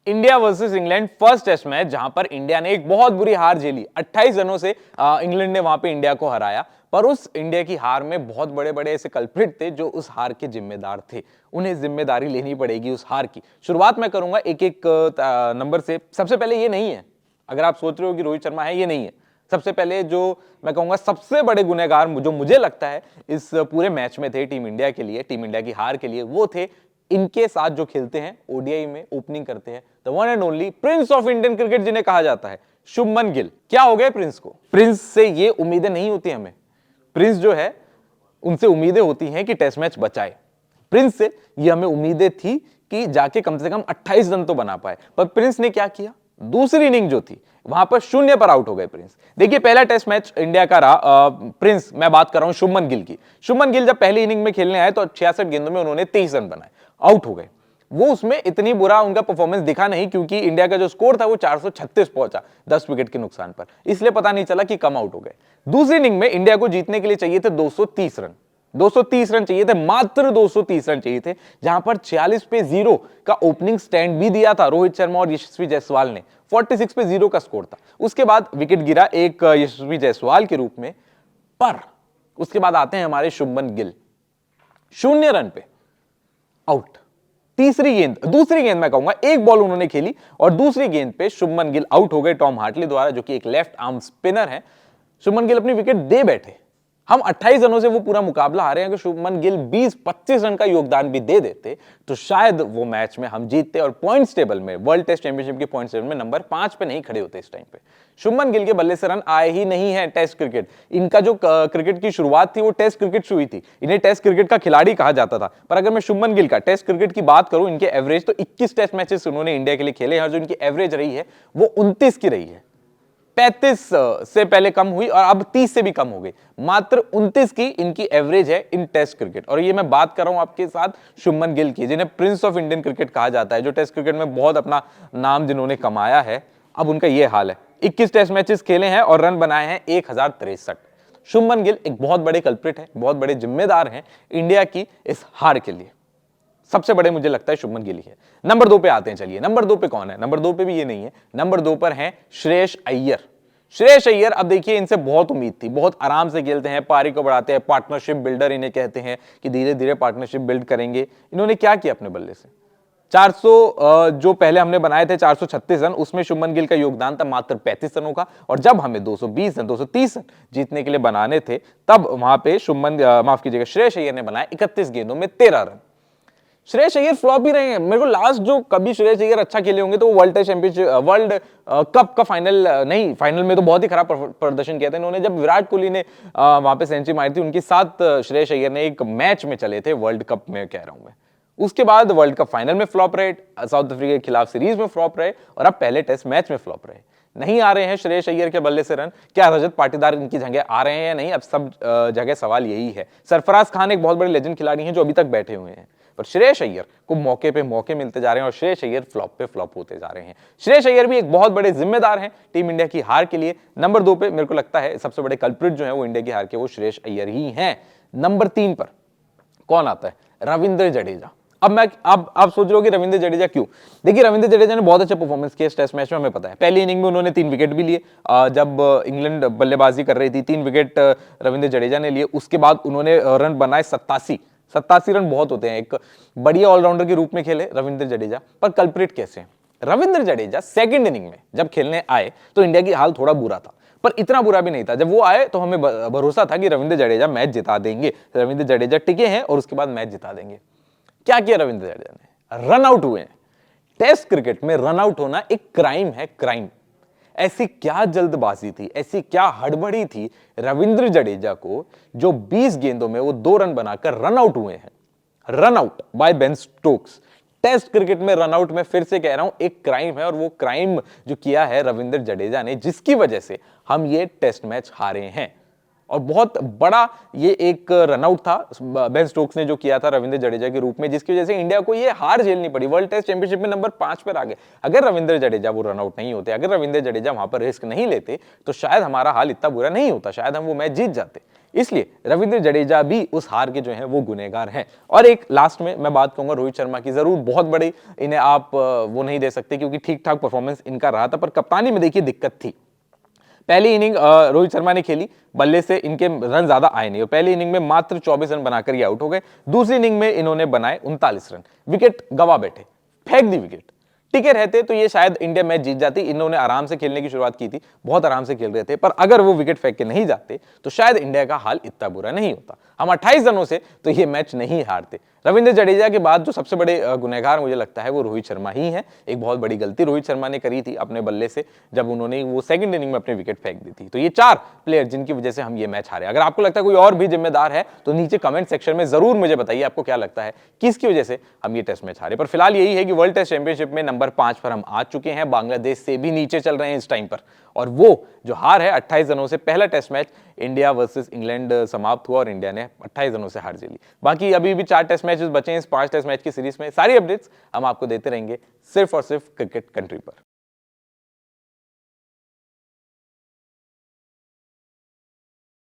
India versus England first test match, जहां पर India ने एक बहुत बुरी हार झेली। 28 रनों से इंग्लैंड ने वहां पे इंडिया को हराया। पर उस इंडिया की हार में बहुत बड़े बड़े ऐसे कल्प्रिट थे जो उस हार के जिम्मेदार थे। उन्हें जिम्मेदारी लेनी पड़ेगी उस हार की। शुरुआत मैं करूंगा एक एक नंबर से। सबसे पहले ये नहीं है, अगर आप सोच रहे हो कि रोहित शर्मा है, ये नहीं है। सबसे पहले जो मैं कहूंगा सबसे बड़े गुनहगार जो मुझे लगता है इस पूरे मैच में थे टीम इंडिया के लिए, टीम इंडिया की हार के लिए, वो थे इनके साथ जो खेलते हैं ओडीआई में, ओपनिंग करते हैं, the one and only Prince of Indian cricket जिन्हें कहा जाता है, शुभमन गिल। क्या हो गया प्रिंस को? प्रिंस से ये उम्मीदें नहीं होती हमें। प्रिंस जो है उनसे उम्मीदें होती हैं कि टेस्ट मैच बचाए। प्रिंस से ये हमें उम्मीदें थी कि जाके कम से कम 28 रन तो बना पाए। पर प्रिंस ने क्या किया? दूसरी इनिंग जो थी वहां पर शून्य पर आउट हो गए प्रिंस। देखिए पहला टेस्ट मैच इंडिया का रहा, प्रिंस, मैं बात कर रहा हूं शुभमन गिल की। शुभमन गिल जब पहली इनिंग में खेलने आए तो 66 गेंदों में उन्होंने 23 रन बनाए, आउट हो गए। वो उसमें इतनी बुरा उनका परफॉर्मेंस दिखा नहीं, क्योंकि इंडिया का जो स्कोर था वो 436 पहुंचा 10 विकेट के नुकसान पर, इसलिए पता नहीं चला कि कम आउट हो गए। दूसरी इनिंग में इंडिया को जीतने के लिए चाहिए थे 230 रन। 230 रन चाहिए थे, मात्र 230 रन चाहिए थे, जहां पर 46 पे 0 का ओपनिंग स्टैंड भी दिया था रोहित शर्मा और यशस्वी जायसवाल ने। 46 पे 0 का स्कोर था। उसके बाद विकेट गिरा एक यशस्वी जायसवाल के रूप में। पर उसके बाद आते हैं हमारे शुभमन गिल, 0 रन पे आउट। दूसरी गेंद मैं कहूंगा एक बॉल उन्होंने खेली और दूसरी गेंद पे शुभमन गिल आउट हो गए टॉम हार्टली द्वारा, जो कि एक लेफ्ट आर्म स्पिनर है। शुभमन गिल अपनी विकेट दे बैठे। हम 28 रनों से वो पूरा मुकाबला हारे हैं। कि शुभमन गिल 20-25 रन का योगदान भी दे देते तो शायद वो मैच में हम जीतते और पॉइंट्स टेबल में, वर्ल्ड टेस्ट चैंपियनशिप के पॉइंट्स टेबल में नंबर 5 पे नहीं खड़े होते इस टाइम पे। शुभमन गिल के बल्ले से रन आए ही नहीं है टेस्ट क्रिकेट। इनका जो क्रिकेट की शुरुआत थी वो टेस्ट क्रिकेट से हुई थी। इन्हें टेस्ट क्रिकेट का खिलाड़ी कहा जाता था। पर अगर मैं शुभमन गिल का टेस्ट क्रिकेट की बात करूं, इनके एवरेज तो 21 टेस्ट मैचेस उन्होंने इंडिया के लिए खेले हैं और जो इनकी एवरेज रही है वो 29 की रही है। 35 से पहले कम हुई और अब 30 से भी कम हो गई। मात्र 29 की इनकी एवरेज है इन टेस्ट क्रिकेट। और ये मैं बात कर रहा हूं आपके साथ शुभमन गिल की, जिन्हें प्रिंस ऑफ इंडियन क्रिकेट कहा जाता है, जो टेस्ट क्रिकेट में बहुत अपना नाम जिन्होंने कमाया है। अब उनका ये हाल है, 21 टेस्ट मैचेस खेले हैं और रन बनाए हैं 1063। शुभमन गिल एक बहुत बड़े कल्प्रिट है, बहुत बड़े जिम्मेदार हैं इंडिया की इस हार के लिए। सबसे बड़े मुझे लगता है शुभमन गिल ही है। नंबर 2 पे आते हैं। चलिए नंबर 2 पे कौन है? नंबर 2 पे भी ये नहीं है। नंबर 2 पर हैं श्रेयस अय्यर। श्रेयस अय्यर, अब देखिए इनसे बहुत उम्मीद थी, बहुत आराम से खेलते हैं, पारी को बढ़ाते हैं, पार्टनरशिप बिल्डर इन्हें कहते हैं कि धीरे धीरे पार्टनरशिप बिल्ड करेंगे। इन्होंने क्या किया अपने बल्ले से? 400 जो पहले हमने बनाए थे 436 रन, उसमें शुभमन गिल का योगदान था मात्र 35 रनों का। और जब हमें 220 रन 230 रन जीतने के लिए बनाने थे, तब वहां पे माफ कीजिएगा, श्रेयस अय्यर ने बनाए 31 गेंदों में 13 रन। श्रेयस अय्यर फ्लॉप भी रहे हैं। मेरे को लास्ट जो कभी श्रेयस अय्यर अच्छा खेले होंगे तो वो world test championship, world cup का फाइनल नहीं, फाइनल में तो बहुत ही खराब प्रदर्शन किया था इन्होंने, जब विराट कोहली ने वहां पे सेंचुरी मारी थी उनके साथ। श्रेयस अय्यर ने एक मैच में चले थे, वर्ल्ड कप में कह रहा हूं मैं। उसके बाद वर्ल्ड कप फाइनल में फ्लॉप रहे, साउथ अफ्रीका के खिलाफ सीरीज में फ्लॉप रहे और अब पहले टेस्ट मैच में फ्लॉप रहे। नहीं आ रहे हैं श्रेयस अय्यर के बल्ले से रन। क्या रजत पाटीदार इनकी जगह आ रहे हैं या नहीं? अब सब जगह सवाल यही है। सरफराज खान एक बहुत बड़े लेजेंड खिलाड़ी हैं जो अभी तक बैठे हुए हैं, पर श्रेयस अय्यर को मौके पे मौके मिलते जा रहे हैं और श्रेयस अय्यर फ्लॉप पे फ्लॉप होते जा रहे हैं। श्रेयस अय्यर भी एक बहुत बड़े जिम्मेदार हैं टीम इंडिया की हार के लिए। नंबर 2 पे मेरे को लगता है सबसे बड़े कल्प्रिट जो है वो इंडिया की हार के, वो श्रेयस अय्यर ही हैं। नंबर 3 पर कौन आता है? रविंद्र जडेजा। अब आप सोच रहे हो कि रविंद्र जडेजा क्यों? देखिए रविंद्र जडेजा ने बहुत अच्छा परफॉर्मेंस किया इस टेस्ट मैच में, हमें पता है। पहली इनिंग में उन्होंने 3 विकेट भी लिए। जब इंग्लैंड बल्लेबाजी कर रही थी, 3 विकेट रविंद्र जडेजा ने लिए। उसके बाद उन्होंने रन बनाए 87 रन बहुत होते हैं। एक बढ़िया ऑलराउंडर के रूप में खेले रविंद्र जडेजा। पर कल्प्रिट कैसे हैं? रविंद्र जडेजा सेकंड इनिंग में जब खेलने आए तो इंडिया की हाल थोड़ा बुरा था, पर इतना बुरा भी नहीं था। जब वो आए तो हमें भरोसा था कि रविंद्र जडेजा मैच जिता देंगे। रविंद्र जडेजा टिके हैं और उसके बाद मैच जिता देंगे। क्या किया रविंद्र जडेजा ने? रन आउट हुए हैं। टेस्ट क्रिकेट में रन आउट होना एक क्राइम है, क्राइम। ऐसी क्या जल्दबाजी थी, ऐसी क्या हड़बड़ी थी रविंद्र जडेजा को, जो 20 गेंदों में वो 2 रन बनाकर रन आउट हुए हैं। Run out by Ben Stokes. Test cricket में रन आउट, मैं फिर से कह रहा हूं, एक क्राइम है। और वो क्राइम जो किया है रविंद्र जडेजा ने, जिसकी वजह से हम ये टेस्ट मैच हारे हैं। और बहुत बड़ा ये एक रनआउट था बेन स्टोक्स ने जो किया था रविंद्र जडेजा के रूप में, जिसकी वजह से इंडिया को ये हार झेलनी पड़ी। वर्ल्ड टेस्ट चैंपियनशिप में नंबर 5 पर आ गए। अगर रविंद्र जडेजा वो रनआउट नहीं होते, अगर रविंद्र जडेजा वहां पर रिस्क नहीं लेते, तो शायद हमारा हाल इतना बुरा नहीं होता, शायद हम वो मैच जीत जाते। इसलिए रविंद्र जडेजा भी उस हार के जो है वो गुनहगार हैं। और एक लास्ट में मैं बात कहूंगा रोहित शर्मा की, जरूर बहुत बड़ी इन्हें आप वो नहीं दे सकते क्योंकि ठीक ठाक परफॉर्मेंस इनका रहा था, पर कप्तानी में देखिए दिक्कत थी। पहली इनिंग रोहित शर्मा ने खेली, बल्ले से इनके रन ज्यादा आए नहीं और पहली इनिंग में मात्र 24 रन बनाकर ये आउट हो गए। दूसरी इनिंग में इन्होंने बनाए 39 रन, विकेट गवा बैठे, फेंक दी विकेट। टिके रहते तो ये शायद इंडिया मैच जीत जाती। इन्होंने आराम से खेलने की शुरुआत की थी, बहुत आराम से खेल रहे थे, पर अगर वो विकेट फेंक के नहीं जाते तो शायद इंडिया का हाल इतना बुरा नहीं होता। हम 28 रनों से तो ये मैच नहीं हारते। रविंद्र जडेजा के बाद जो सबसे बड़े गुनहगार मुझे लगता है वो रोहित शर्मा ही है। एक बहुत बड़ी गलती रोहित शर्मा ने करी थी अपने बल्ले से, जब उन्होंने वो सेकंड इनिंग में अपने विकेट फेंक दी थी। तो ये 4 प्लेयर जिनकी वजह से हम ये मैच हारे। अगर आपको लगता है कोई और भी जिम्मेदार है तो नीचे कमेंट सेक्शन में जरूर मुझे बताइए आपको क्या लगता है किसकी वजह से हम ये टेस्ट मैच हारे। पर फिलहाल यही है कि वर्ल्ड टेस्ट चैंपियनशिप में नंबर 5 पर हम आ चुके हैं, बांग्लादेश से भी नीचे चल रहे हैं इस टाइम पर। और वो जो हार है 28 रनों से, पहला test match India versus England समाप्त हुआ और इंडिया ने 28 रनों से हार झेली। बाकी अभी भी 4 टेस्ट मैचेस बचे हैं इस 5 टेस्ट मैच की सीरीज में। सारी अपडेट्स हम आपको देते रहेंगे सिर्फ और सिर्फ क्रिकेट कंट्री पर।